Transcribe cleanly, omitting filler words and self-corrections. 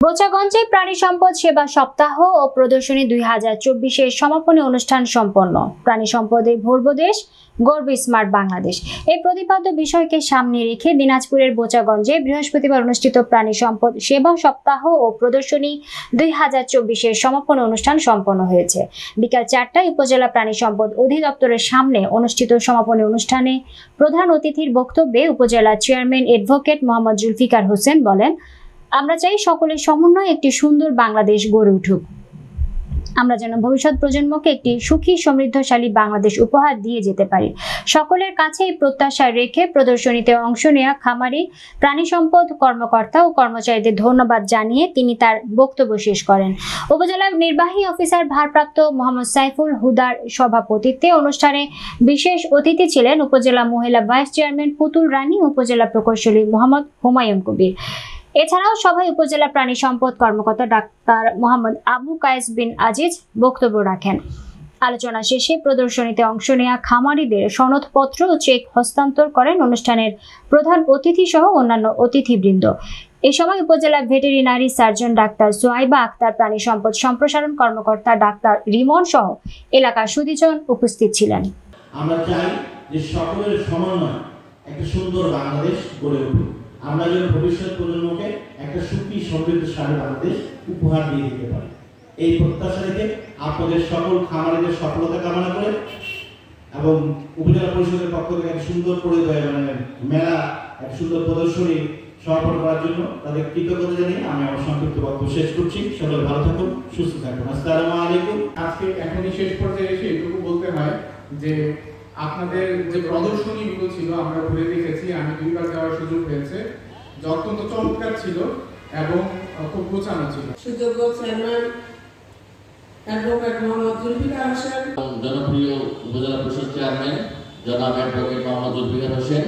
বোচাগঞ্জে প্রাণী সম্পদ সেবা সপ্তাহ ও প্রদর্শনী 2024-এর সমাপনী অনুষ্ঠান সম্পন্ন। প্রাণী সম্পদের ভরবো দেশ, গর্বে স্মার্ট বাংলাদেশ, এই প্রতিপাদ্য বিষয়কে সামনে রেখে দিনাজপুরের বোচাগঞ্জে বৃহস্পতিবার অনুষ্ঠিত প্রাণী সম্পদ সেবা সপ্তাহ ও প্রদর্শনী 2024-এর সমাপনী অনুষ্ঠান সম্পন্ন হয়েছে। বিকাল 4টায় উপজেলা প্রাণী সম্পদ অধিদপ্তরের সামনে অনুষ্ঠিত সমাপনী অনুষ্ঠানে প্রধান অতিথির বক্তব্যে উপজেলা চেয়ারম্যান অ্যাডভোকেট মোহাম্মদ জুলফিকার হোসেন বলেন, আমরা চাই সকলের সমন্বয়ে একটি সুন্দর বাংলাদেশ গড়ে উঠুক। আমরা যেন ভবিষ্যৎ প্রজন্মকে একটি সুখী সমৃদ্ধশালী বাংলাদেশ উপহার দিয়ে যেতে পারি। সকলের কাছে এই প্রত্যাশা রেখে প্রদর্শনীতে অংশ নেওয়া খামারি, প্রাণী সম্পদ কর্মকর্তা ও কর্মচারীদের ধন্যবাদ জানিয়ে তিনি তার বক্তব্য শেষ করেন। উপজেলা নির্বাহী অফিসার ভারপ্রাপ্ত মোহাম্মদ সাইফুল হুদার সভাপতিত্বে অনুষ্ঠানে বিশেষ অতিথি ছিলেন উপজেলা মহিলা ভাইস চেয়ারম্যান পুতুল রানী, উপজেলা প্রকৌশলী মোহাম্মদ হুমায়ুন কবির। এছাড়াও সভায় উপজেলা প্রাণী সম্পদ কর্মকর্তা ডাক্তার মোহাম্মদ আবু কায়েস বিন আজিজ বক্তব্য রাখেন। আলোচনা শেষে প্রদর্শনীতে অংশ নেওয়া খামারিদের সনদপত্র ও চেক হস্তান্তর করেন অনুষ্ঠানের প্রধান অতিথি সহ অন্যান্য অতিথিবৃন্দ। এ সময় উপজেলা veterinary surgeon doctor Suwaiba Akter, প্রাণী সম্পদ সম্প্রসারণ কর্মকর্তা ডাক্তার রিমন সহ এলাকার সুধীজন উপস্থিত ছিলেন। আমরা চাই যে সকলের সমন্বয়ে একটা সুন্দর বাংলাদেশ গড়ে উঠুক। আমরা যেন ভবিষ্যৎ প্রজন্মকে একটা সুখী সমৃদ্ধশালী বাংলাদেশ উপহার দিয়ে দিতে পারি, এই প্রত্যাশা রেখে আপনাদের সকল খামারিদের সফলতা কামনা করে এবং উপজেলা পরিষদের পক্ষ থেকে একটা সুন্দর মেলা, একটা সুন্দর প্রদর্শনী সমাপন করার জন্য তাদের কৃতজ্ঞতা জানিয়ে আমি আমার সংক্ষিপ্ত বক্তব্য শেষ করছি। সকলে ভালো থাকুন, সুস্থ থাকুন। আসসালামু আলাইকুম। আজকে এখনই শেষ পর্যায়ে এসে এটুকু বলতে হয় যে আপনাদের যে প্রদর্শনীগুলো ছিল আমরা ঘুরে দেখেছি, আমি 2বার যাওয়ার সুযোগ হয়েছে, যা অত্যন্ত চমৎকার ছিল এবং খুব গোছানো ছিল। সুযোগ্য চেয়ারম্যান অ্যাডভোকেট মোহাম্মদ জুলফিকার হোসেন, জনপ্রিয় উপজেলা পরিষদ চেয়ারম্যান জনাব অ্যাডভোকেট মোহাম্মদ জুলফিকার হোসেন,